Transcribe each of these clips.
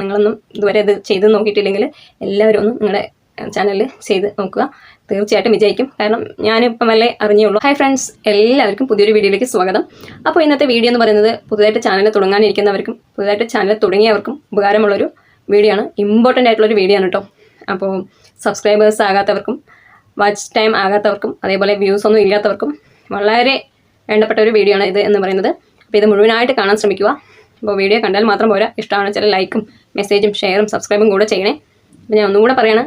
നിങ്ങളൊന്നും ഇതുവരെ ഇത് ചെയ്ത് നോക്കിയിട്ടില്ലെങ്കിൽ എല്ലാവരും ഒന്ന് നിങ്ങളുടെ ചാനലിൽ ചെയ്ത് നോക്കുക. തീർച്ചയായിട്ടും വിജയിക്കും. കാരണം ഞാനിപ്പം വല്ലേ അറിഞ്ഞേ ഉള്ളൂ. ഹായ് ഫ്രണ്ട്സ്, എല്ലാവർക്കും പുതിയൊരു വീഡിയോയിലേക്ക് സ്വാഗതം. അപ്പോൾ ഇന്നത്തെ വീഡിയോ എന്ന് പറയുന്നത് പുതുതായിട്ട് ചാനൽ തുടങ്ങാനിരിക്കുന്നവർക്കും പുതുതായിട്ട് ചാനൽ തുടങ്ങിയവർക്കും ഉപകാരമുള്ളൊരു വീഡിയോ ആണ്. ഇമ്പോർട്ടൻ്റ് ആയിട്ടുള്ളൊരു വീഡിയോ ആണ് കേട്ടോ. അപ്പോൾ സബ്സ്ക്രൈബേഴ്സ് ആകാത്തവർക്കും വാച്ച് ടൈം ആകാത്തവർക്കും അതേപോലെ വ്യൂസ് ഒന്നും ഇല്ലാത്തവർക്കും വളരെ വേണ്ടപ്പെട്ട ഒരു വീഡിയോ ആണ് ഇത് എന്ന് പറയുന്നത്. അപ്പോൾ ഇത് മുഴുവനായിട്ട് കാണാൻ ശ്രമിക്കുക. അപ്പോൾ വീഡിയോ കണ്ടാൽ മാത്രം പോരാ, ഇഷ്ടമാണ് ചില ലൈക്കും മെസ്സേജും ഷെയറും സബ്സ്ക്രൈബും കൂടെ ചെയ്യണേ. അപ്പോൾ ഞാൻ ഒന്നുകൂടെ പറയാണ്,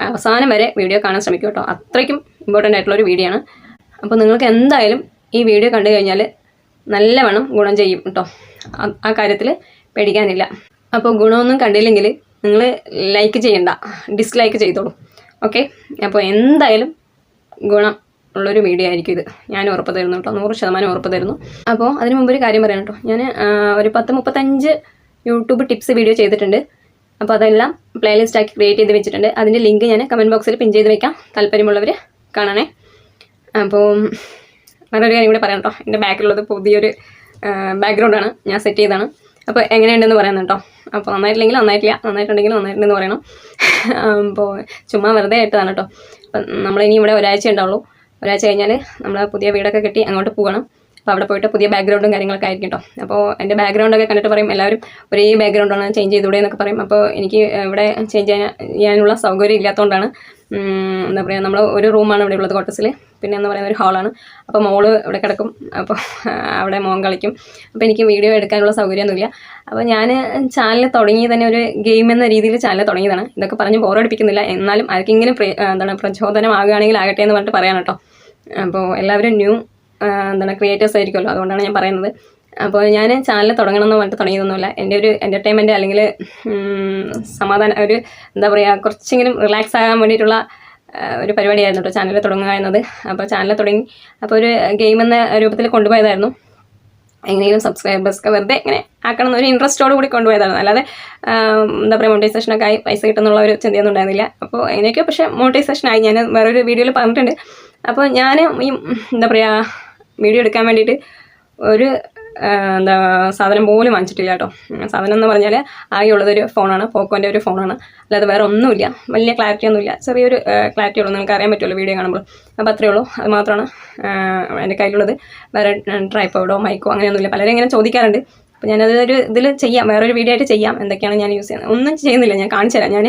അവസാനം വരെ വീഡിയോ കാണാൻ ശ്രമിക്കുക കേട്ടോ. അത്രയ്ക്കും ഇമ്പോർട്ടൻ്റ് ആയിട്ടുള്ളൊരു വീഡിയോ ആണ്. അപ്പോൾ നിങ്ങൾക്ക് എന്തായാലും ഈ വീഡിയോ കണ്ടു കഴിഞ്ഞാൽ നല്ലവണ്ണം ഗുണം ചെയ്യും കേട്ടോ. ആ കാര്യത്തിൽ പേടിക്കാനില്ല. അപ്പോൾ ഗുണമൊന്നും കണ്ടില്ലെങ്കിൽ നിങ്ങൾ ലൈക്ക് ചെയ്യണ്ട, ഡിസ്ലൈക്ക് ചെയ്തോളൂ. ഓക്കെ, അപ്പോൾ എന്തായാലും ഗുണം ഉള്ളൊരു വീഡിയോ ആയിരിക്കും ഇത്. ഞാൻ ഉറപ്പ് തരുന്നു കേട്ടോ, 100% ഉറപ്പ് തരുന്നു. അപ്പോൾ അതിന് മുമ്പ് ഒരു കാര്യം പറയാം കേട്ടോ. ഞാൻ ഒരു 10-35 യൂട്യൂബ് ടിപ്സ് വീഡിയോ ചെയ്തിട്ടുണ്ട്. അപ്പോൾ അതെല്ലാം പ്ലേലിസ്റ്റ് ആക്കി ക്രിയേറ്റ് ചെയ്ത് വെച്ചിട്ടുണ്ട്. അതിൻ്റെ ലിങ്ക് ഞാൻ കമൻറ്റ് ബോക്സിൽ പിൻ ചെയ്ത് വെക്കാം, താല്പര്യമുള്ളവർ കാണണേ. അപ്പോൾ വേറൊരു കാര്യം കൂടെ പറയാം കേട്ടോ. എൻ്റെ ബാക്കിലുള്ളത് പുതിയൊരു ബാക്ക്ഗ്രൗണ്ടാണ്, ഞാൻ സെറ്റ് ചെയ്തതാണ്. അപ്പോൾ എങ്ങനെയുണ്ടെന്ന് പറയുന്നത് കേട്ടോ. അപ്പോൾ നന്നായിട്ടില്ലെങ്കിൽ നന്നായിട്ടില്ല, നന്നായിട്ടുണ്ടെങ്കിൽ നന്നായിട്ടുണ്ടെന്ന് പറയണം. അപ്പോൾ ചുമ്മാ വെറുതെ ആയിട്ടതാണ് കേട്ടോ. അപ്പം നമ്മളിനി ഇവിടെ ഒരാഴ്ച ഉണ്ടാവുള്ളൂ. ഒരാഴ്ച കഴിഞ്ഞാൽ നമ്മൾ പുതിയ വീടൊക്കെ കെട്ടി അങ്ങോട്ട് പോകണം. അപ്പോൾ അവിടെ പോയിട്ട് പുതിയ ബാക്ക്ഗ്രൗണ്ടും കാര്യങ്ങളൊക്കെ ആയിരിക്കും കേട്ടോ. അപ്പോൾ എൻ്റെ ബാക്ക്ഗ്രൗണ്ടൊക്കെ കണ്ടിട്ട് പറയും എല്ലാവരും ഒരേ ബാക്ക്ഗ്രൗണ്ടാണ്, ചേഞ്ച് ചെയ്തൂടെ എന്നൊക്കെ പറയും. അപ്പോൾ എനിക്ക് ഇവിടെ ചേഞ്ച് ചെയ്യാനുള്ള സൗകര്യം ഇല്ലാത്തതുകൊണ്ടാണ്. എന്താ പറയുക, നമ്മൾ ഒരു റൂമാണ് ഇവിടെ ഉള്ളത് ക്വാർട്ടേഴ്സിൽ, പിന്നെ എന്ന് പറയുന്ന ഒരു ഹാളാണ്. അപ്പോൾ മോള് ഇവിടെ കിടക്കും, അപ്പോൾ അവിടെ മോൻ കളിക്കും. അപ്പോൾ എനിക്ക് വീഡിയോ എടുക്കാനുള്ള സൗകര്യമൊന്നുമില്ല. അപ്പോൾ ഞാൻ ചാനൽ തുടങ്ങി തന്നെ ഒരു ഗെയിം എന്ന രീതിയിൽ ചാനൽ തുടങ്ങിയതാണ്. ഇതൊക്കെ പറഞ്ഞ് ബോറടിപ്പിക്കുന്നില്ല, എന്നാലും ആർക്കെങ്കിലും പ്രചോദനമാകുകയാണെങ്കിൽ ആകട്ടെ എന്ന് പറഞ്ഞിട്ട് പറയാം കേട്ടോ. അപ്പോൾ എല്ലാവരും ക്രിയേറ്റേഴ്സ് ആയിരിക്കുമല്ലോ, അതുകൊണ്ടാണ് ഞാൻ പറയുന്നത്. അപ്പോൾ ഞാൻ ചാനൽ തുടങ്ങണമെന്ന് പറഞ്ഞിട്ട് തുടങ്ങിയതൊന്നുമില്ല. എൻ്റെ ഒരു എൻ്റർടൈൻമെൻറ്റ് അല്ലെങ്കിൽ സമാധാനം, ഒരു എന്താ പറയുക, കുറച്ചെങ്കിലും റിലാക്സ് ആകാൻ വേണ്ടിയിട്ടുള്ള ഒരു പരിപാടിയായിരുന്നു കേട്ടോ ചാനൽ തുടങ്ങുക എന്നത്. അപ്പോൾ ചാനൽ തുടങ്ങി അപ്പോൾ ഒരു ഗെയിം എന്ന രൂപത്തിൽ കൊണ്ടുപോയതായിരുന്നു. എങ്ങനെയെങ്കിലും സബ്സ്ക്രൈബേഴ്സൊക്കെ വെറുതെ ഇങ്ങനെ ആക്കണം എന്നൊരു ഇൻട്രസ്റ്റോട് കൂടി കൊണ്ടുപോയതാണ്. അല്ലാതെ എന്താ പറയുക, മോണിറ്റൈസേഷനൊക്കെ ആയി പൈസ കിട്ടുന്നുള്ള ഒരു ചിന്തയൊന്നും ഉണ്ടായിരുന്നില്ല. അപ്പോൾ എങ്ങനെയൊക്കെ പക്ഷേ മോണിറ്റൈസേഷനായി. ഞാൻ വേറൊരു വീഡിയോയിൽ പറഞ്ഞിട്ടുണ്ട്. അപ്പോൾ ഞാൻ ഈ എന്താ പറയുക, വീഡിയോ എടുക്കാൻ വേണ്ടിയിട്ട് ഒരു സാധനം പോലും വാങ്ങിച്ചിട്ടില്ല കേട്ടോ. സാധനം എന്ന് പറഞ്ഞാൽ ആകെയുള്ളതൊരു ഫോണാണ്, പോക്കോൻ്റെ ഒരു ഫോണാണ്. അല്ലാതെ വേറെ ഒന്നുമില്ല, വലിയ ക്ലാരിറ്റി ഒന്നുമില്ല, ചെറിയൊരു ക്ലാരിറ്റി ഉള്ളൂ, നിങ്ങൾക്ക് അറിയാൻ പറ്റുമല്ലോ വീഡിയോ കാണുമ്പോൾ. അപ്പോൾ അത്രയേ ഉള്ളൂ, അത് മാത്രമാണ് എൻ്റെ കയ്യിലുള്ളത്. വേറെ ട്രൈപ്പോഡോ മൈക്കോ അങ്ങനെയൊന്നുമില്ല. പലരും ഇങ്ങനെ ചോദിക്കാറുണ്ട്. അപ്പോൾ ഞാനതൊരു ഇതിൽ ചെയ്യാം, വേറൊരു വീഡിയോ ആയിട്ട് ചെയ്യാം, എന്തൊക്കെയാണ് ഞാൻ യൂസ് ചെയ്യുന്നത്. ഒന്നും ചെയ്യുന്നില്ല, ഞാൻ കാണിച്ചു തരാം. ഞാൻ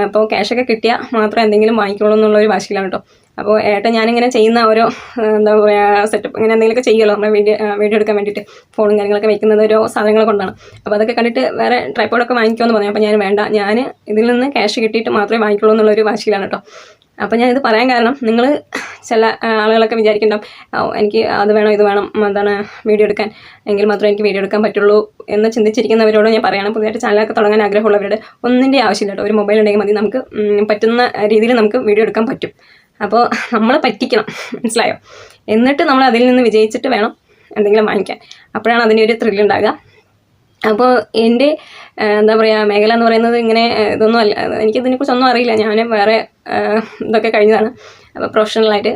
ഇപ്പോൾ ക്യാഷൊക്കെ കിട്ടിയാൽ മാത്രം എന്തെങ്കിലും വാങ്ങിക്കോളൂ എന്നുള്ളൊരു വാശിയിലാണ് കേട്ടോ. അപ്പോൾ ഞാനിങ്ങനെ ചെയ്യുന്ന ഓരോ എന്താ പറയുക സെറ്റപ്പ് ഇങ്ങനെ എന്തെങ്കിലുമൊക്കെ ചെയ്യുമല്ലോ നമ്മൾ വീഡിയോ എടുക്കാൻ വേണ്ടിയിട്ട്. ഫോണും കാര്യങ്ങളൊക്കെ വയ്ക്കുന്നത് ഓരോ സാധനങ്ങൾ കൊണ്ടാണ്. അപ്പോൾ അതൊക്കെ കണ്ടിട്ട് വേറെ ട്രൈപ്പോഡൊക്കെ വാങ്ങിക്കുമെന്ന് പറഞ്ഞു. അപ്പോൾ ഞാൻ വേണ്ട, ഞാൻ ഇതിൽ നിന്ന് ക്യാഷ് കിട്ടിയിട്ട് മാത്രമേ വാങ്ങിക്കുള്ളൂ എന്നുള്ളൊരു വാശിയിലാണ് കേട്ടോ. അപ്പോൾ ഞാനിത് പറയാൻ കാരണം, നിങ്ങൾ ചില ആളുകളൊക്കെ വിചാരിക്കുന്നുണ്ടാവും എനിക്ക് അത് വേണം ഇത് വേണം വീഡിയോ എടുക്കാൻ, എങ്കിൽ മാത്രമേ എനിക്ക് വീഡിയോ എടുക്കാൻ പറ്റുള്ളൂ എന്ന് ചിന്തിച്ചിരിക്കുന്നവരോട് ഞാൻ പറയണം. പുതിയതായിട്ട് ചാനലൊക്കെ തുടങ്ങാൻ ആഗ്രഹമുള്ളവരുടെ ഒന്നിൻ്റെ ആവശ്യമില്ല കേട്ടോ. ഒരു മൊബൈൽ ഉണ്ടെങ്കിൽ മതി, നമുക്ക് പറ്റുന്ന രീതിയിൽ നമുക്ക് വീഡിയോ എടുക്കാൻ പറ്റും. അപ്പോൾ നമ്മൾ പറ്റിക്കണം, മനസ്സിലായോ? എന്നിട്ട് നമ്മൾ അതിൽ നിന്ന് വിജയിച്ചിട്ട് വേണം എന്തെങ്കിലും വാങ്ങിക്കാൻ. അപ്പോഴാണ് അതിൻ്റെ ഒരു ത്രില്ലുണ്ടാകുക. അപ്പോൾ എൻ്റെ എന്താ പറയുക, മേഖല എന്ന് പറയുന്നത് ഇങ്ങനെ ഇതൊന്നും അല്ല. എനിക്കിതിനെക്കുറിച്ചൊന്നും അറിയില്ല. ഞാൻ വേറെ ഇതൊക്കെ കഴിഞ്ഞതാണ്, അപ്പോൾ പ്രൊഫഷണലായിട്ട്.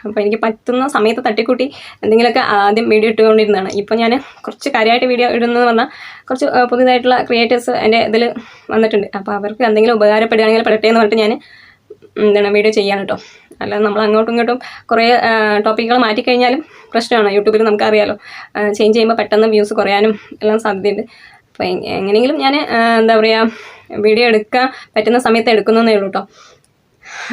അപ്പോൾ എനിക്ക് പറ്റുന്ന സമയത്ത് തട്ടിക്കൂട്ടി എന്തെങ്കിലുമൊക്കെ ആദ്യം വീഡിയോ ഇട്ടുകൊണ്ടിരുന്നതാണ്. ഇപ്പോൾ ഞാൻ കുറച്ച് കാര്യമായിട്ട് വീഡിയോ ഇടുന്നതെന്ന് പറഞ്ഞാൽ കുറച്ച് പുതിയതായിട്ടുള്ള ക്രിയേറ്റേഴ്സ് എൻ്റെ ഇതിൽ വന്നിട്ടുണ്ട്. അപ്പോൾ അവർക്ക് എന്തെങ്കിലും ഉപകാരപ്പെടുകയാണെങ്കിൽ പെടട്ടെ എന്ന് പറഞ്ഞിട്ട് ഞാൻ വീഡിയോ ചെയ്യാൻ കേട്ടോ. അല്ലാതെ നമ്മൾ അങ്ങോട്ടും ഇങ്ങോട്ടും കുറേ ടോപ്പിക്കുകൾ മാറ്റിക്കഴിഞ്ഞാലും പ്രശ്നമാണ്. യൂട്യൂബിൽ നമുക്കറിയാലോ, ചേഞ്ച് ചെയ്യുമ്പോൾ പെട്ടെന്ന് വ്യൂസ് കുറയാനും എല്ലാം സാധ്യതയുണ്ട്. അപ്പോൾ എങ്ങനെയെങ്കിലും ഞാൻ എന്താ പറയുക, വീഡിയോ എടുക്കാൻ പറ്റുന്ന സമയത്ത് എടുക്കുന്നതേ ഉള്ളൂ കേട്ടോ.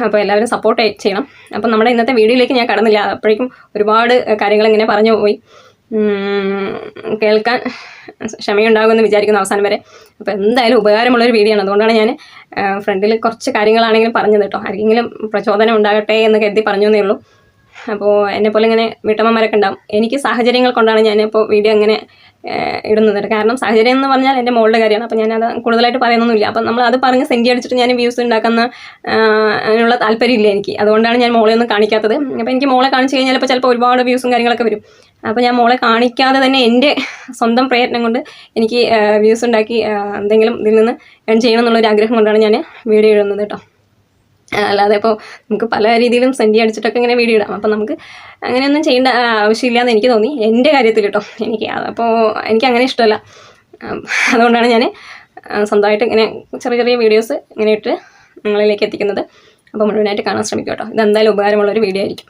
അപ്പോൾ എല്ലാവരും സപ്പോർട്ട് ചെയ്യണം. അപ്പം നമ്മുടെ ഇന്നത്തെ വീഡിയോയിലേക്ക് ഞാൻ കടന്നില്ല, അപ്പോഴേക്കും ഒരുപാട് കാര്യങ്ങൾ ഇങ്ങനെ പറഞ്ഞു പോയി. കേൾക്കാൻ ക്ഷമയുണ്ടാകുമെന്ന് വിചാരിക്കുന്നു അവസാനം വരെ. അപ്പോൾ എന്തായാലും ഉപകാരമുള്ളൊരു വീഡിയോ ആണ്, അതുകൊണ്ടാണ് ഞാൻ ഫ്രണ്ടിൽ കുറച്ച് കാര്യങ്ങളാണെങ്കിലും പറഞ്ഞത് കേട്ടോ. ആർക്കെങ്കിലും പ്രചോദനം ഉണ്ടാകട്ടെ എന്ന് കരുതി പറഞ്ഞു എന്നേ ഉള്ളൂ. അപ്പോൾ എന്നെപ്പോലെ ഇങ്ങനെ വീട്ടമ്മമാരൊക്കെ ഉണ്ടാവും. എനിക്ക് സാഹചര്യങ്ങൾ കൊണ്ടാണ് ഞാനിപ്പോൾ വീഡിയോ അങ്ങനെ ഇടുന്നത്. കാരണം സാഹചര്യം എന്ന് പറഞ്ഞാൽ എൻ്റെ മോളുടെ കാര്യമാണ്. അപ്പോൾ ഞാനത് കൂടുതലായിട്ട് പറയുന്നൊന്നുമില്ല. അപ്പം നമ്മൾ അത് പറഞ്ഞ് സെൻറ്റി അടിച്ചിട്ട് ഞാൻ വ്യൂസ് ഉണ്ടാക്കുന്ന അതിനുള്ള താല്പര്യമില്ല എനിക്ക്. അതുകൊണ്ടാണ് ഞാൻ മോളെ ഒന്നും കാണിക്കാത്തത്. അപ്പോൾ എനിക്ക് മോളെ കാണിച്ച് കഴിഞ്ഞാൽ ചിലപ്പോൾ ഒരുപാട് വ്യൂസും കാര്യങ്ങളൊക്കെ വരും. അപ്പോൾ ഞാൻ മോളെ കാണിക്കാതെ തന്നെ എൻ്റെ സ്വന്തം പ്രയത്നം കൊണ്ട് എനിക്ക് വ്യൂസ് ഉണ്ടാക്കി എന്തെങ്കിലും ഇതിൽ നിന്ന് ഏൺ ചെയ്യണം എന്നുള്ളൊരു ആഗ്രഹം കൊണ്ടാണ് ഞാൻ വീഡിയോ ഇടുന്നത് കേട്ടോ. അല്ലാതെ ഇപ്പോൾ നമുക്ക് പല രീതിയിലും സെൻറ്റി അടിച്ചിട്ടൊക്കെ ഇങ്ങനെ വീഡിയോ ഇടാം. അപ്പം നമുക്ക് അങ്ങനെയൊന്നും ചെയ്യേണ്ട ആവശ്യമില്ല എന്ന് എനിക്ക് തോന്നി, എൻ്റെ കാര്യത്തിൽ കേട്ടോ. അപ്പോൾ എനിക്ക് അങ്ങനെ ഇഷ്ടമല്ല. അതുകൊണ്ടാണ് ഞാൻ സ്വന്തമായിട്ട് ഇങ്ങനെ ചെറിയ ചെറിയ വീഡിയോസ് ഇങ്ങനെ ഇട്ട് നിങ്ങളിലേക്ക് എത്തിക്കുന്നത്. അപ്പോൾ മുഴുവനായിട്ട് കാണാൻ ശ്രമിക്കുക കേട്ടോ. ഇതെന്തായാലും ഉപകാരമുള്ളൊരു വീഡിയോ ആയിരിക്കും.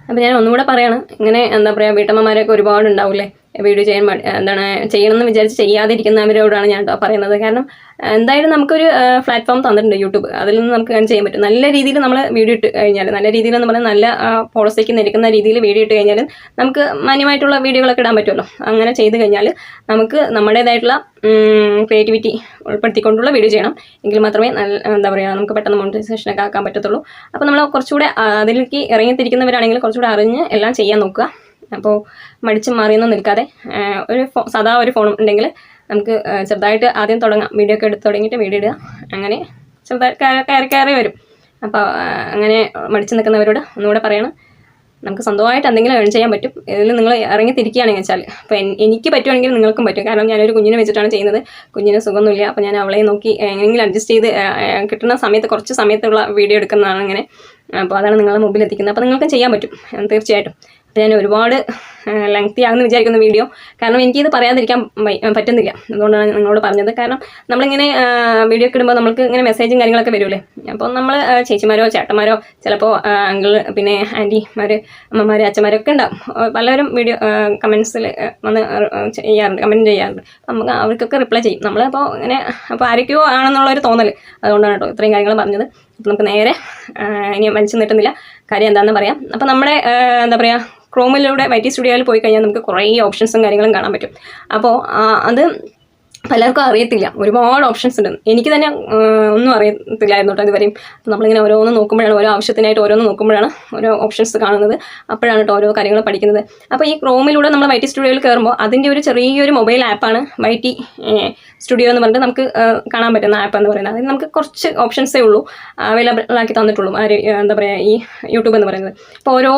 അപ്പോൾ ഞാൻ ഒന്നുകൂടെ പറയാണ്, ഇങ്ങനെ എന്താ പറയുക, വീട്ടമ്മമാരൊക്കെ ഒരുപാട് ഉണ്ടാവില്ലേ, വീഡിയോ ചെയ്യണമെന്ന് വിചാരിച്ച് ചെയ്യാതിരിക്കുന്നവരോടാണ് ഞാൻ പറയുന്നത്. കാരണം എന്തായാലും നമുക്കൊരു പ്ലാറ്റ്ഫോം തന്നിട്ടുണ്ട് യൂട്യൂബ്, അതിൽ നിന്ന് നമുക്ക് കാര്യം ചെയ്യാൻ പറ്റും. നല്ല രീതിയിൽ നമ്മൾ വീഡിയോ ഇട്ട് കഴിഞ്ഞാൽ, നല്ല രീതിയിൽ എന്ന് പറഞ്ഞാൽ നല്ല പോളിസിക്ക് നിൽക്കുന്ന രീതിയിൽ വീഡിയോ ഇട്ട് കഴിഞ്ഞാൽ നമുക്ക് മാന്യമായിട്ടുള്ള വീഡിയോകളൊക്കെ ഇടാൻ പറ്റുമല്ലോ. അങ്ങനെ ചെയ്ത് കഴിഞ്ഞാൽ നമുക്ക് നമ്മുടേതായിട്ടുള്ള ക്രിയേറ്റിവിറ്റി ഉൾപ്പെടുത്തിക്കൊണ്ടുള്ള വീഡിയോ ചെയ്യണം. എങ്കിൽ മാത്രമേ എന്താ പറയുക, നമുക്ക് പെട്ടെന്ന് മോണിറ്റൈസേഷനൊക്കെ ആക്കാൻ പറ്റത്തുള്ളൂ. അപ്പോൾ നമ്മൾ കുറച്ചുകൂടെ അതിലേക്ക് ഇറങ്ങിത്തിരിക്കുന്നവരാണെങ്കിൽ കുറച്ചുകൂടെ അറിഞ്ഞ് എല്ലാം ചെയ്യാൻ നോക്കുക. അപ്പോൾ മടിച്ച് മാറിയൊന്നും നിൽക്കാതെ സാധാ ഒരു ഫോൺ ഉണ്ടെങ്കിൽ നമുക്ക് ചെറുതായിട്ട് ആദ്യം തുടങ്ങാം. വീഡിയോ ഒക്കെ എടുത്ത് തുടങ്ങിയിട്ട് വീഡിയോ ഇടുക. അങ്ങനെ ചെറുതായി കയറി വരും. അപ്പോൾ അങ്ങനെ മടിച്ച് നിൽക്കുന്നവരോട് ഒന്നുകൂടെ പറയണം, നമുക്ക് സ്വന്തമായിട്ട് എന്തെങ്കിലും ഏൺ ചെയ്യാൻ പറ്റും. ഇതിൽ നിങ്ങൾ ഇറങ്ങി തിരിക്കുകയാണെന്ന് വെച്ചാൽ, അപ്പോൾ എനിക്ക് പറ്റുവാണെങ്കിൽ നിങ്ങൾക്കും പറ്റും. കാരണം ഞാനൊരു കുഞ്ഞിനെ വെച്ചിട്ടാണ് ചെയ്യുന്നത്. കുഞ്ഞിന് സുഖമൊന്നുമില്ല. അപ്പോൾ ഞാൻ അവളെ നോക്കി എങ്ങനെയെങ്കിലും അഡ്ജസ്റ്റ് ചെയ്ത് കിട്ടുന്ന സമയത്ത് കുറച്ച് സമയത്തുള്ള വീഡിയോ എടുക്കുന്നതാണ് ഇങ്ങനെ. അപ്പോൾ അതാണ് നിങ്ങളെ മുമ്പിൽ എത്തിക്കുന്നത്. അപ്പോൾ നിങ്ങൾക്കും ചെയ്യാൻ പറ്റും തീർച്ചയായിട്ടും. അപ്പോൾ ഞാൻ ഒരുപാട് ലെങ്തി ആകുമെന്ന് വിചാരിക്കുന്ന വീഡിയോ, കാരണം എനിക്കിത് പറയാതിരിക്കാൻ പറ്റുന്നില്ല. അതുകൊണ്ടാണ് നിങ്ങളോട് പറഞ്ഞത്. കാരണം നമ്മളിങ്ങനെ വീഡിയോ ഒക്കെ ഇടുമ്പോൾ നമുക്ക് ഇങ്ങനെ മെസ്സേജും കാര്യങ്ങളൊക്കെ വരുമല്ലേ. അപ്പോൾ നമ്മൾ ചേച്ചിമാരോ ചേട്ടന്മാരോ ചിലപ്പോൾ അങ്കിൾ, പിന്നെ ആൻറ്റിമാർ, അമ്മമാർ, അച്ഛന്മാരൊക്കെ ഉണ്ടാവും. പലരും വീഡിയോ കമൻസിൽ വന്ന് ചെയ്യാറുണ്ട്, കമൻറ്റ് ചെയ്യാറുണ്ട്. നമുക്ക് അവർക്കൊക്കെ റിപ്ലൈ ചെയ്യും നമ്മളപ്പോൾ ഇങ്ങനെ. അപ്പോൾ ആരൊക്കെയോ ആണെന്നുള്ളൊരു തോന്നൽ. അതുകൊണ്ടാണ് കേട്ടോ ഇത്രയും കാര്യങ്ങൾ പറഞ്ഞത്. അപ്പോൾ നമുക്ക് നേരെ ഇനി വലിച്ചു നീട്ടുന്നില്ല, കാര്യം എന്താണെന്ന് പറയാം. അപ്പോൾ നമ്മുടെ എന്താ പറയുക, ക്രോമിലൂടെ YT സ്റ്റുഡിയോയിൽ പോയി കഴിഞ്ഞാൽ നമുക്ക് കുറേ ഓപ്ഷൻസും കാര്യങ്ങളും കാണാൻ പറ്റും. അപ്പോൾ അത് പലർക്കും അറിയത്തില്ല, ഒരുപാട് ഓപ്ഷൻസ് ഉണ്ട്. എനിക്ക് തന്നെ ഒന്നും അറിയത്തില്ലായിരുന്നു കേട്ടോ ഇതുവരെയും. അപ്പോൾ നമ്മളിങ്ങനെ ഓരോന്ന് നോക്കുമ്പോഴാണ്, ഓരോ ആവശ്യത്തിനായിട്ട് ഓരോന്ന് നോക്കുമ്പോഴാണ് ഓരോ ഓപ്ഷൻസ് കാണുന്നത്. അപ്പോഴാണ് കേട്ടോ ഓരോ കാര്യങ്ങൾ പഠിക്കുന്നത്. അപ്പോൾ ഈ ക്രോമിലൂടെ നമ്മൾ YT സ്റ്റുഡിയോയിൽ കയറുമ്പോൾ അതിൻ്റെ ഒരു ചെറിയൊരു മൊബൈൽ ആപ്പാണ് YT സ്റ്റുഡിയോ എന്ന് പറഞ്ഞിട്ട് നമുക്ക് കാണാൻ പറ്റുന്ന ആപ്പ് എന്ന് പറയുന്നത്. അതിന് നമുക്ക് കുറച്ച് ഓപ്ഷൻസേ ഉള്ളൂ അവൈലബിൾ ആക്കി തന്നിട്ടുള്ളൂ എന്താ പറയുക, ഈ യൂട്യൂബ് എന്ന് പറയുന്നത്. അപ്പോൾ ഓരോ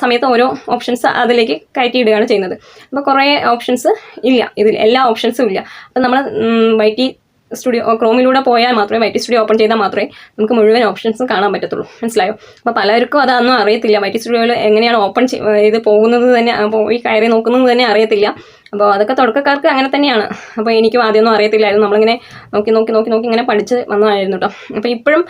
സമയത്ത് ഓരോ ഓപ്ഷൻസ് അതിലേക്ക് കയറ്റിയിടുകയാണ് ചെയ്യുന്നത്. അപ്പോൾ കുറേ ഓപ്ഷൻസ് ഇല്ല ഇതിൽ, എല്ലാ ഓപ്ഷൻസും ഇല്ല. അപ്പോൾ നമ്മൾ YT സ്റ്റുഡിയോ ക്രോമിലൂടെ പോയാൽ മാത്രമേ, YT സ്റ്റുഡിയോ ഓപ്പൺ ചെയ്താൽ മാത്രമേ നമുക്ക് മുഴുവൻ ഓപ്ഷൻസും കാണാൻ പറ്റത്തുള്ളൂ. മനസ്സിലായോ? അപ്പോൾ പലർക്കും അതൊന്നും അറിയത്തില്ല. YT സ്റ്റുഡിയോയിൽ എങ്ങനെയാണ് ഓപ്പൺ ചെയ്ത് പോകുന്നത് തന്നെ, പോയി കയറി നോക്കുന്നത് തന്നെ അറിയത്തില്ല. അപ്പോൾ അതൊക്കെ തുടക്കക്കാർക്ക് അങ്ങനെ തന്നെയാണ്. അപ്പോൾ എനിക്കും ആദ്യമൊന്നും അറിയത്തില്ലായിരുന്നു. നമ്മളിങ്ങനെ നോക്കി നോക്കി നോക്കി നോക്കി ഇങ്ങനെ പഠിച്ച് വന്നതായിരുന്നു കേട്ടോ. അപ്പോൾ ഇപ്പോഴും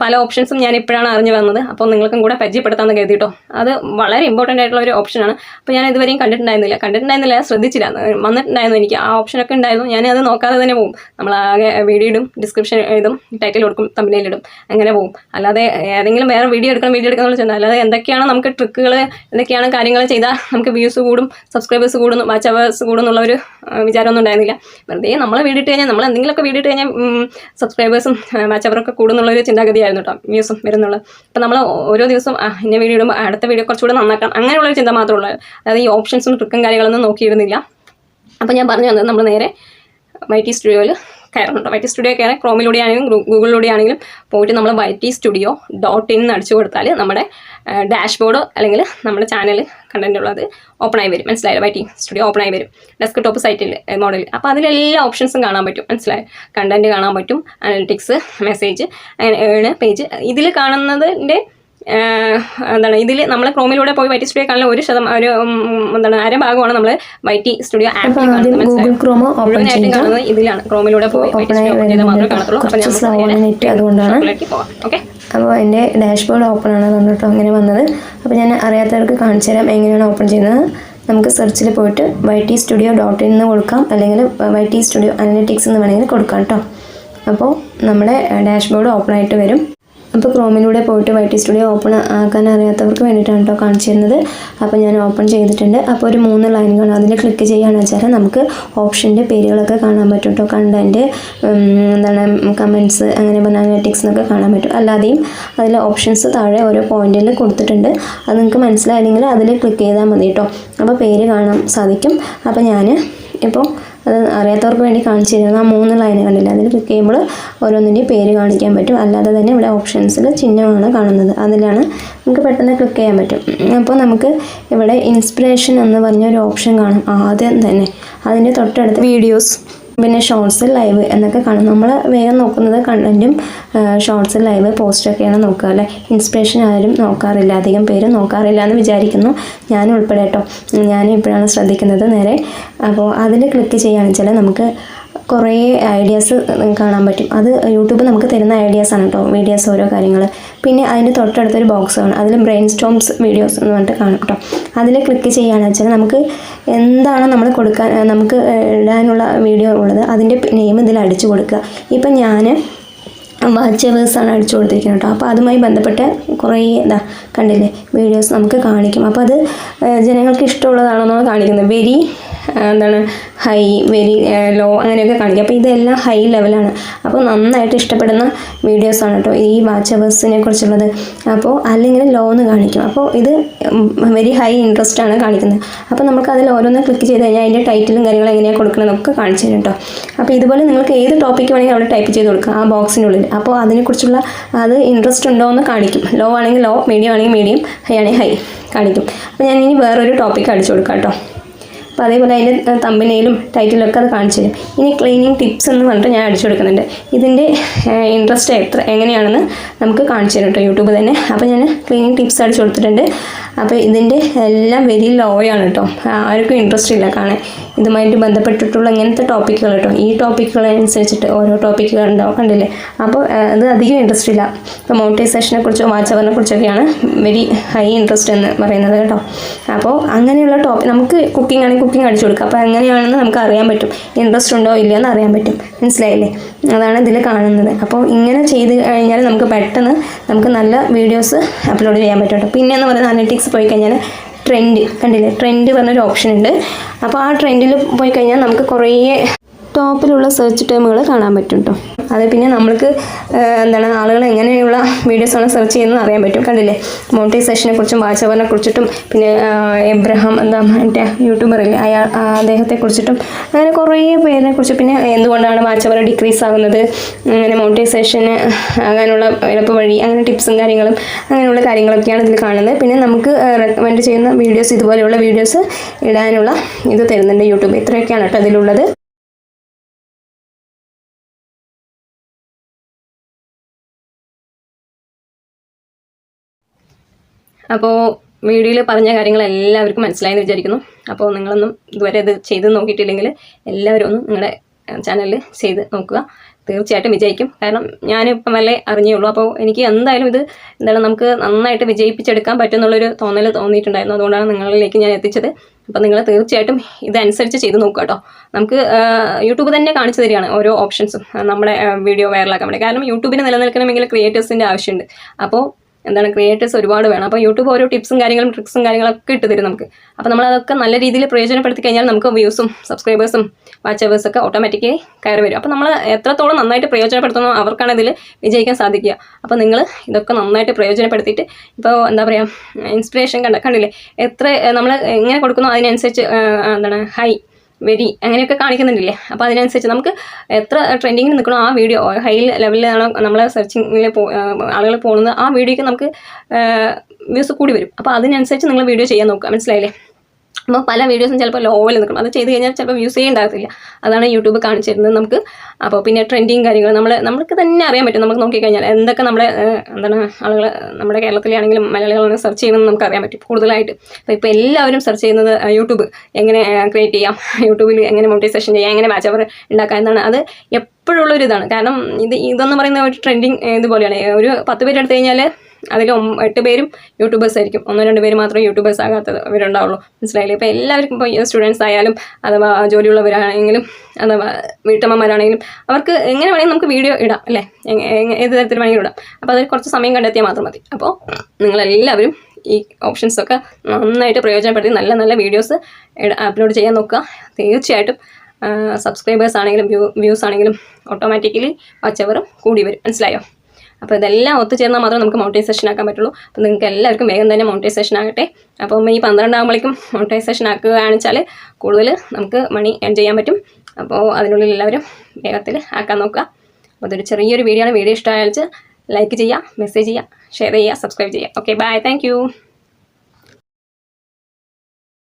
പല ഓപ്ഷൻസും ഞാൻ ഇപ്പോഴാണ് അറിഞ്ഞു വന്നത്. അപ്പോൾ നിങ്ങൾക്കും കൂടെ പരിചയപ്പെടുത്താമെന്ന് കരുതി കേട്ടോ. അത് വളരെ ഇമ്പോർട്ടൻ്റ് ആയിട്ടുള്ള ഒരു ഓപ്ഷനാണ്. അപ്പോൾ ഞാൻ ഇതുവരെയും കണ്ടിട്ടുണ്ടായിരുന്നില്ല, ശ്രദ്ധിച്ചില്ല. വന്നിട്ടുണ്ടായിരുന്നു എനിക്ക് ആ ഓപ്ഷനൊക്കെ ഉണ്ടായിരുന്നു. ഞാനത് നോക്കാതെ തന്നെ പോകും. നമ്മളാകെ വീഡിയോ ഇടും, ഡിസ്ക്രിപ്ഷൻ എഴുതും, ടൈറ്റിൽ കൊടുക്കും, തമ്പനയിലിടും, അങ്ങനെ പോകും. അല്ലാതെ ഏതെങ്കിലും വേറെ വീഡിയോ എടുക്കണം എന്ന് വെച്ചാൽ, അല്ലാതെ എന്തൊക്കെയാണ് നമുക്ക് ട്രിക്കുകൾ, എന്തൊക്കെയാണ് കാര്യങ്ങൾ ചെയ്താൽ നമുക്ക് വ്യൂസ് കൂടും, സബ്സ്ക്രൈബേഴ്സ് കൂടും, വാച്ച് അവേഴ്സ് കൂടും എന്നുള്ളൊരു വിചാരമൊന്നും ഉണ്ടായിരുന്നില്ല. വെറുതെ നമ്മൾ വീഡിയോ ഇട്ട് കഴിഞ്ഞാൽ, നമ്മൾ എന്തെങ്കിലുമൊക്കെ വീഡിയോ ഇട്ട് കഴിഞ്ഞാൽ സബ്സ്ക്രൈബേഴ്സും വാച്ച് അവറൊക്കെ കൂടുന്നുള്ളൊരു ചിന്താഗതിയായിരുന്നു കേട്ടോ, വ്യൂസും വരുന്നുള്ളത്. അപ്പോൾ നമ്മൾ ഓരോ ദിവസം ഇന്ന വീഡിയോ ഇടുമ്പോൾ അടുത്ത വീഡിയോ കുറച്ചുകൂടെ നന്നാക്കണം, അങ്ങനെയുള്ളൊരു ചിന്ത മാത്രമേ ഉള്ളൂ. അതായത് ഈ ഓപ്ഷൻസും ട്രിക്കും കാര്യങ്ങളൊന്നും നോക്കിയിരുന്നില്ല. അപ്പോൾ ഞാൻ പറഞ്ഞു വന്നത്, നമ്മൾ നേരെ YT സ്റ്റുഡിയോയിൽ കയറണം. YT സ്റ്റുഡിയോ കയറാൻ ക്രോമിലൂടെ ആണെങ്കിലും ഗൂഗിളിലൂടെ ആണെങ്കിലും പോയിട്ട് നമ്മൾ YTstudio.in അടിച്ചു കൊടുത്താൽ നമ്മുടെ ഡാഷ്ബോർഡ് അല്ലെങ്കിൽ നമ്മുടെ ചാനൽ കണ്ടന്റ് ഉള്ളത് ഓപ്പൺ ആയി വരും. മനസ്സിലായോ? YT സ്റ്റുഡിയോ ഓപ്പൺ ആയി വരും ഡെസ്ക്ടോപ്പ് സൈറ്റിൽ മോഡൽ. അപ്പോൾ അതിലെല്ലാ ഓപ്ഷൻസും കാണാൻ പറ്റും. മനസ്സിലായോ? കണ്ടന്റ് കാണാൻ പറ്റും, അനലിറ്റിക്സ്, മെസ്സേജ്, അങ്ങനെ ഏണ്, പേജ്. ഇതിൽ കാണുന്നതിൻ്റെ എന്താണ്, ഇതിൽ നമ്മൾ ക്രോമിലൂടെ പോയി YT സ്റ്റുഡിയോ കാണാൻ ഒരു എന്താണ് അര ഭാഗമാണ് നമ്മൾ YT സ്റ്റുഡിയോ ആപ്പിൽ കാണുന്നത്. മനസ്സിലായി? കാണുന്നത് ഇതിലാണ്. ക്രോമിലൂടെ പോയി YT സ്റ്റുഡിയോ ഓപ്പൺ ചെയ്താൽ മാത്രമേ കാണത്തുള്ളൂ. അപ്പോൾ ഓക്കെ. അപ്പോൾ എൻ്റെ ഡാഷ്ബോർഡ് ഓപ്പൺ ആണ് പറഞ്ഞിട്ടോ അങ്ങനെ വന്നത്. അപ്പോൾ ഞാൻ അറിയാത്തവർക്ക് കാണിച്ചു തരാം എങ്ങനെയാണ് ഓപ്പൺ ചെയ്യുന്നത്. നമുക്ക് സെർച്ചിൽ പോയിട്ട് YTstudio.in എന്ന് കൊടുക്കാം, അല്ലെങ്കിൽ YT സ്റ്റുഡിയോ അനലിറ്റിക്സ് എന്ന് വേണമെങ്കിൽ കൊടുക്കാം കേട്ടോ. അപ്പോൾ നമ്മുടെ ഡാഷ്ബോർഡ് ഓപ്പൺ ആയിട്ട് വരും. അപ്പോൾ ക്രോമിലൂടെ പോയിട്ട് YT സ്റ്റുഡിയോ ഓപ്പൺ ആക്കാൻ അറിയാത്തവർക്ക് വേണ്ടിയിട്ടാണ് കേട്ടോ കാണിച്ചു തരുന്നത്. അപ്പോൾ ഞാൻ ഓപ്പൺ ചെയ്തിട്ടുണ്ട്. അപ്പോൾ ഒരു 3 ലൈൻ കാണും. അതിൽ ക്ലിക്ക് ചെയ്യുകയാണെന്ന് വെച്ചാൽ നമുക്ക് ഓപ്ഷൻ്റെ പേരുകളൊക്കെ കാണാൻ പറ്റും കേട്ടോ. കണ്ടൻറ്റ്, എന്താണ് കമൻറ്റ്സ്, അങ്ങനെ അനലിറ്റിക്സ് എന്നൊക്കെ കാണാൻ പറ്റും. അല്ലാതെയും അതിൽ ഓപ്ഷൻസ് താഴെ ഓരോ പോയിന്റിൽ കൊടുത്തിട്ടുണ്ട്. അത് നിങ്ങൾക്ക് മനസ്സിലായില്ലെങ്കിൽ അതിൽ ക്ലിക്ക് ചെയ്താൽ മതി കേട്ടോ. അപ്പോൾ പേര് കാണാൻ സാധിക്കും. അപ്പോൾ ഞാൻ ഇപ്പോൾ അത് അറിയാത്തവർക്ക് വേണ്ടി കാണിച്ചു തരുന്നത് ആ 3 ലൈൻ കണ്ടില്ല, അതിൽ ക്ലിക്ക് ചെയ്യുമ്പോൾ ഓരോന്നിൻ്റെയും പേര് കാണിക്കാൻ പറ്റും. അല്ലാതെ തന്നെ ഇവിടെ ഓപ്ഷൻസിൽ ചിഹ്നമാണ് കാണുന്നത്, അതിലാണ് നമുക്ക് പെട്ടെന്ന് ക്ലിക്ക് ചെയ്യാൻ പറ്റും. അപ്പോൾ നമുക്ക് ഇവിടെ ഇൻസ്പിറേഷൻ എന്ന് പറഞ്ഞൊരു ഓപ്ഷൻ കാണും ആദ്യം തന്നെ. അതിൻ്റെ തൊട്ടടുത്ത് വീഡിയോസ്, പിന്നെ ഷോർട്സ്, ലൈവ് എന്നൊക്കെ കാണും. നമ്മൾ വേഗം നോക്കുന്നത് കണ്ടൻറ്റും ഷോർട്സ്, ലൈവ്, പോസ്റ്റൊക്കെയാണ് നോക്കുക അല്ലേ. ഇൻസ്പിറേഷൻ ആരും നോക്കാറില്ല, അധികം പേര് നോക്കാറില്ല എന്ന് വിചാരിക്കുന്നു, ഞാൻ ഉൾപ്പെടെ കേട്ടോ. ഞാനും ഇപ്പോഴാണ് ശ്രദ്ധിക്കുന്നത് നേരെ. അപ്പോൾ അതിൽ ക്ലിക്ക് ചെയ്യുകയാണെന്ന് വെച്ചാൽ നമുക്ക് കുറേ ഐഡിയാസ് കാണാൻ പറ്റും. അത് യൂട്യൂബ് നമുക്ക് തരുന്ന ഐഡിയാസാണ് കേട്ടോ, വീഡിയോസ് ഓരോ കാര്യങ്ങൾ. പിന്നെ അതിൻ്റെ തൊട്ടടുത്തൊരു ബോക്സ് കാണും, അതിൽ ബ്രെയിൻ സ്റ്റോംസ് വീഡിയോസ് എന്ന് പറഞ്ഞിട്ട് കാണും കേട്ടോ. അതിൽ ക്ലിക്ക് ചെയ്യുകയാണെന്ന് വെച്ചാൽ നമുക്ക് എന്താണ് നമ്മൾ കൊടുക്കാൻ നമുക്ക് ഇടാനുള്ള വീഡിയോ ഉള്ളത് അതിൻ്റെ നെയിം ഇതിൽ അടിച്ചു കൊടുക്കുക. ഇപ്പം ഞാൻ വാച്ചവേഴ്സാണ് അടിച്ചു കൊടുത്തിരിക്കുന്നത് കേട്ടോ. അപ്പോൾ അതുമായി ബന്ധപ്പെട്ട് കുറേ കണ്ടില്ലേ വീഡിയോസ് നമുക്ക് കാണിക്കും. അപ്പോൾ അത് ജനങ്ങൾക്ക് ഇഷ്ടമുള്ളതാണെന്നോ കാണിക്കുന്നത്. വെരി ഹൈ, വെരി ലോ അങ്ങനെയൊക്കെ കാണിക്കും. അപ്പോൾ ഇതെല്ലാം ഹൈ ലെവലാണ്. അപ്പോൾ നന്നായിട്ട് ഇഷ്ടപ്പെടുന്ന വീഡിയോസാണ് കേട്ടോ ഈ വാച്ചവേഴ്സിനെ കുറിച്ചുള്ളത്. അപ്പോൾ അല്ലെങ്കിൽ ലോ എന്ന് കാണിക്കും. അപ്പോൾ ഇത് വെരി ഹൈ ഇൻട്രസ്റ്റ് ആണ് കാണിക്കുന്നത്. അപ്പോൾ നമുക്ക് അതിൽ ഓരോന്ന് ക്ലിക്ക് ചെയ്ത് കഴിഞ്ഞാൽ അതിൻ്റെ ടൈറ്റിലും കാര്യങ്ങളും എങ്ങനെയാണ് കൊടുക്കണമെന്നൊക്കെ കാണിച്ചു തരും കേട്ടോ. അപ്പോൾ ഇതുപോലെ നിങ്ങൾക്ക് ഏത് ടോപ്പിക്ക് വേണമെങ്കിൽ അവിടെ ടൈപ്പ് ചെയ്ത് കൊടുക്കുക ആ ബോക്സിനുള്ളിൽ. അപ്പോൾ അതിനെക്കുറിച്ചുള്ള അത് ഇൻട്രസ്റ്റ് ഉണ്ടോ എന്ന് കാണിക്കും. ലോ ആണെങ്കിൽ ലോ, മീഡിയം ആണെങ്കിൽ മീഡിയം, ഹൈ ആണെങ്കിൽ ഹൈ കാണിക്കും. അപ്പോൾ ഞാൻ ഇനി വേറൊരു ടോപ്പിക്ക് അടിച്ചു കൊടുക്കാം കേട്ടോ. അപ്പോൾ അതേപോലെ അതിൻ്റെ തമ്പനയിലും ടൈറ്റിലും ഒക്കെ അത് കാണിച്ചു തരും. ഇനി ക്ലീനിങ് ടിപ്സ് എന്ന് പറഞ്ഞിട്ട് ഞാൻ അടിച്ചു കൊടുക്കുന്നുണ്ട്. ഇതിൻ്റെ ഇൻട്രസ്റ്റ് എങ്ങനെയാണെന്ന് നമുക്ക് കാണിച്ചു തരും കേട്ടോ യൂട്യൂബ് തന്നെ. അപ്പോൾ ഞാൻ ക്ലീനിങ് ടിപ്സ് അടിച്ചു കൊടുത്തിട്ടുണ്ട്. അപ്പോൾ ഇതിൻ്റെ എല്ലാം വെരി ലോയാണ് കേട്ടോ, ആർക്കും ഇൻട്രസ്റ്റ് ഇല്ല കാണാൻ. ഇതുമായിട്ട് ബന്ധപ്പെട്ടിട്ടുള്ള ഇങ്ങനത്തെ ടോപ്പിക്കുകൾ കേട്ടോ. ഈ ടോപ്പിക്കുകളനുസരിച്ചിട്ട് ഓരോ ടോപ്പിക്കുകൾ ഉണ്ടാവും, കണ്ടില്ലേ. അപ്പോൾ അത് അധികം ഇൻട്രസ്റ്റ് ഇല്ല. ഇപ്പോൾ മോണിറ്റൈസേഷനെ കുറിച്ചോ വാച്ചവറിനെ കുറിച്ചൊക്കെയാണ് വെരി ഹൈ ഇൻട്രസ്റ്റ് എന്ന് പറയുന്നത് കേട്ടോ. അപ്പോൾ അങ്ങനെയുള്ള നമുക്ക് കുക്കിംഗ് ആണെങ്കിൽ കുക്കിംഗ് അടിച്ചു കൊടുക്കുക. അപ്പോൾ എങ്ങനെയാണെന്ന് നമുക്ക് അറിയാൻ പറ്റും, ഇൻട്രസ്റ്റ് ഉണ്ടോ ഇല്ലയോ എന്ന് അറിയാൻ പറ്റും. മനസ്സിലായില്ലേ? അതാണ് ഇതിൽ കാണുന്നത്. അപ്പോൾ ഇങ്ങനെ ചെയ്ത് കഴിഞ്ഞാൽ നമുക്ക് പെട്ടെന്ന് നമുക്ക് നല്ല വീഡിയോസ് അപ്ലോഡ് ചെയ്യാൻ പറ്റും കേട്ടോ. പിന്നെ എന്ന് പറയുന്നത് അനലിറ്റിക്സ് പോയി കഴിഞ്ഞാൽ ട്രെൻഡ് കണ്ടില്ലേ, ട്രെൻഡ് പറഞ്ഞൊരു ഓപ്ഷൻ ഉണ്ട്. അപ്പോൾ ആ ട്രെൻഡിൽ പോയി കഴിഞ്ഞാൽ നമുക്ക് കുറേ ടോപ്പിലുള്ള സെർച്ച് ടേമുകൾ കാണാൻ പറ്റും കേട്ടോ. അത് പിന്നെ നമ്മൾക്ക് ആളുകൾ എങ്ങനെയുള്ള വീഡിയോസാണ് സെർച്ച് ചെയ്യുന്നത് അറിയാൻ പറ്റും. കണ്ടില്ലേ, മോണിറ്റൈസേഷനെ കുറിച്ചും വാച്ചവറിനെ കുറിച്ചിട്ടും പിന്നെ എബ്രഹാം മറ്റേ യൂട്യൂബറില്ലേ അദ്ദേഹത്തെ കുറിച്ചിട്ടും അങ്ങനെ കുറേ പേരിനെ കുറിച്ച്, പിന്നെ എന്തുകൊണ്ടാണ് വാച്ചവർ ഡിക്രീസ് ആകുന്നത്, അങ്ങനെ മോണിറ്റൈസേഷന് ആകാനുള്ള എളുപ്പ വഴി, അങ്ങനെ ടിപ്സും കാര്യങ്ങളും അങ്ങനെയുള്ള കാര്യങ്ങളൊക്കെയാണ് ഇതിൽ കാണുന്നത്. പിന്നെ നമുക്ക് റെക്കമെൻഡ് ചെയ്യുന്ന വീഡിയോസ്, ഇതുപോലെയുള്ള വീഡിയോസ് ഇടാനുള്ള ഇത് തരുന്നുണ്ട് യൂട്യൂബ്. ഇത്രയൊക്കെയാണ് കേട്ടോ അതിലുള്ളത്. അപ്പോൾ വീഡിയോയിൽ പറഞ്ഞ കാര്യങ്ങൾ എല്ലാവർക്കും മനസ്സിലായെന്ന് വിചാരിക്കുന്നു. അപ്പോൾ നിങ്ങളൊന്നും ഇതുവരെ ഇത് ചെയ്ത് നോക്കിയിട്ടില്ലെങ്കിൽ എല്ലാവരും ഒന്ന് നിങ്ങളുടെ ചാനലിൽ ചെയ്ത് നോക്കുക. തീർച്ചയായിട്ടും വിജയിക്കും. കാരണം ഞാനിപ്പം വല്ലേ അറിഞ്ഞേ ഉള്ളൂ. അപ്പോൾ എനിക്ക് എന്തായാലും ഇത് നമുക്ക് നന്നായിട്ട് വിജയിപ്പിച്ചെടുക്കാൻ പറ്റുമെന്നുള്ളൊരു തോന്നിയിട്ടുണ്ടായിരുന്നു. അതുകൊണ്ടാണ് നിങ്ങളിലേക്ക് ഞാൻ എത്തിച്ചത്. അപ്പോൾ നിങ്ങൾ തീർച്ചയായിട്ടും ഇതനുസരിച്ച് ചെയ്ത് നോക്കുക കേട്ടോ. നമുക്ക് യൂട്യൂബ് തന്നെ കാണിച്ചു തരികയാണ് ഓരോ ഓപ്ഷൻസും നമ്മുടെ വീഡിയോ വൈറലാക്കാൻ വേണ്ടി. കാരണം യൂട്യൂബിന് നിലനിൽക്കണമെങ്കിൽ ക്രിയേറ്റേഴ്സിൻ്റെ ആവശ്യമുണ്ട്. അപ്പോൾ ക്രിയേറ്റേഴ്സ് ഒരുപാട് വേണം. അപ്പോൾ യൂട്യൂബ് ഓരോ ടിപ്സും കാര്യങ്ങളും ട്രിക്സും കാര്യങ്ങളൊക്കെ ഇട്ട് തരും നമുക്ക്. അപ്പോൾ നമ്മളതൊക്കെ നല്ല രീതിയിൽ പ്രയോജനപ്പെടുത്തി കഴിഞ്ഞാൽ നമുക്ക് വ്യൂസും സബ്സ്ക്രൈബേഴ്സും വാച്ചവേഴ്സൊക്കെ ഓട്ടോമാറ്റിക്കലി കയറി വരും. അപ്പോൾ നമ്മൾ എത്രത്തോളം നന്നായിട്ട് പ്രയോജനപ്പെടുത്തുന്നോ അവർക്കാണ് ഇതിൽ വിജയിക്കാൻ സാധിക്കുക. അപ്പോൾ നിങ്ങൾ ഇതൊക്കെ നന്നായിട്ട് പ്രയോജനപ്പെടുത്തിയിട്ട് ഇപ്പോൾ ഇൻസ്പിറേഷൻ കണ്ടില്ലേ, എത്ര നമ്മൾ എങ്ങനെ കൊടുക്കുന്നോ അതിനനുസരിച്ച് ഹൈ, വെരി അങ്ങനെയൊക്കെ കാണിക്കുന്നുണ്ടല്ലേ. അപ്പോൾ അതിനനുസരിച്ച് നമുക്ക് എത്ര ട്രെൻഡിങ്ങിൽ നിൽക്കണോ ആ വീഡിയോ ഹൈ ലെവലിലാണ് നമ്മൾ സെർച്ചിങ്ങിൽ ആളുകൾ പോകുന്നത്, ആ വീഡിയോയ്ക്ക് നമുക്ക് വ്യൂസ് കൂടി വരും. അപ്പോൾ അതിനനുസരിച്ച് നിങ്ങൾ വീഡിയോ ചെയ്യാൻ നോക്കുക. മനസ്സിലായില്ലേ? അപ്പോൾ പല വീഡിയോസും ചിലപ്പോൾ ലോയിൽ നിൽക്കണം. അത് ചെയ്ത് കഴിഞ്ഞാൽ ചിലപ്പോൾ വ്യൂസേ ഉണ്ടാകത്തില്ല. അതാണ് യൂട്യൂബ് കാണിച്ചു തരുന്നത് നമുക്ക്. അപ്പോൾ പിന്നെ ട്രെൻഡിങ് കാര്യങ്ങൾ നമുക്ക് തന്നെ അറിയാൻ പറ്റും. നമുക്ക് നോക്കിക്കഴിഞ്ഞാൽ എന്തൊക്കെ നമ്മുടെ ആളുകൾ നമ്മുടെ കേരളത്തിലാണെങ്കിലും മലയാളികളാണെങ്കിലും സെർച്ച് ചെയ്യുന്നത് നമുക്ക് അറിയാൻ പറ്റും കൂടുതലായിട്ട്. അപ്പോൾ ഇപ്പോൾ എല്ലാവരും സെർച്ച് ചെയ്യുന്നത് യൂട്യൂബ് എങ്ങനെ ക്രിയേറ്റ് ചെയ്യാം, യൂട്യൂബിൽ എങ്ങനെ മോണിറ്റൈസേഷൻ ചെയ്യാം, എങ്ങനെ വാച്ചവർ ഉണ്ടാക്കാം എന്നാണ്. അത് എപ്പോഴുള്ളൊരു ഇതാണ്. കാരണം ഇതെന്ന് പറയുന്ന ഒരു ട്രെൻഡിങ് ഇതുപോലെയാണ്. ഒരു 10 പേര് എടുത്തു കഴിഞ്ഞാൽ അതിൽ 8 പേരും യൂട്യൂബേഴ്സ് ആയിരിക്കും. 1-2 പേര് മാത്രമേ യൂട്യൂബേഴ്സ് ആകാത്തവരുണ്ടാവുള്ളൂ. മനസ്സിലായില്ലേ? ഇപ്പോൾ എല്ലാവർക്കും ഇപ്പോൾ സ്റ്റുഡൻസ് ആയാലും അഥവാ ജോലിയുള്ളവരാണെങ്കിലും അഥവാ വീട്ടമ്മമാരാണെങ്കിലും അവർക്ക് എങ്ങനെ വേണമെങ്കിൽ നമുക്ക് വീഡിയോ ഇടാം അല്ലേ, ഏത് തരത്തിൽ വേണമെങ്കിലും ഇടാം. അപ്പോൾ അതിൽ കുറച്ച് സമയം കണ്ടെത്തിയാൽ മാത്രം മതി. അപ്പോൾ നിങ്ങളെല്ലാവരും ഈ ഓപ്ഷൻസൊക്കെ നന്നായിട്ട് പ്രയോജനപ്പെടുത്തി നല്ല നല്ല വീഡിയോസ് അപ്ലോഡ് ചെയ്യാൻ നോക്കുക. തീർച്ചയായിട്ടും സബ്സ്ക്രൈബേഴ്സ് ആണെങ്കിലും വ്യൂസ് ആണെങ്കിലും ഓട്ടോമാറ്റിക്കലി വാച്ചവറും കൂടി വരും. മനസ്സിലായോ? അപ്പോൾ ഇതെല്ലാം ഒത്തുചേർന്നാൽ മാത്രമേ നമുക്ക് മോണിറ്റൈസേഷൻ ആക്കാൻ പറ്റുള്ളൂ. അപ്പോൾ നിങ്ങൾക്ക് എല്ലാവർക്കും വേഗം തന്നെ മോണിറ്റൈസേഷൻ ആകട്ടെ. അപ്പം ഈ 12 ആകുമ്പോഴേക്കും മോണിറ്റൈസേഷൻ ആക്കുകയാണെന്ന് വെച്ചാൽ കൂടുതൽ നമുക്ക് മണി ഏൺ ചെയ്യാൻ പറ്റും. അപ്പോൾ അതിനുള്ളിൽ എല്ലാവരും വേഗത്തിൽ ആക്കാൻ നോക്കുക. അപ്പോൾ അതൊരു ചെറിയൊരു വീഡിയോ ആണ്. വീഡിയോ ഇഷ്ടമായാൽ ലൈക്ക് ചെയ്യുക, മെസ്സേജ് ചെയ്യുക, ഷെയർ ചെയ്യുക, സബ്സ്ക്രൈബ് ചെയ്യുക. Okay, bye, thank U.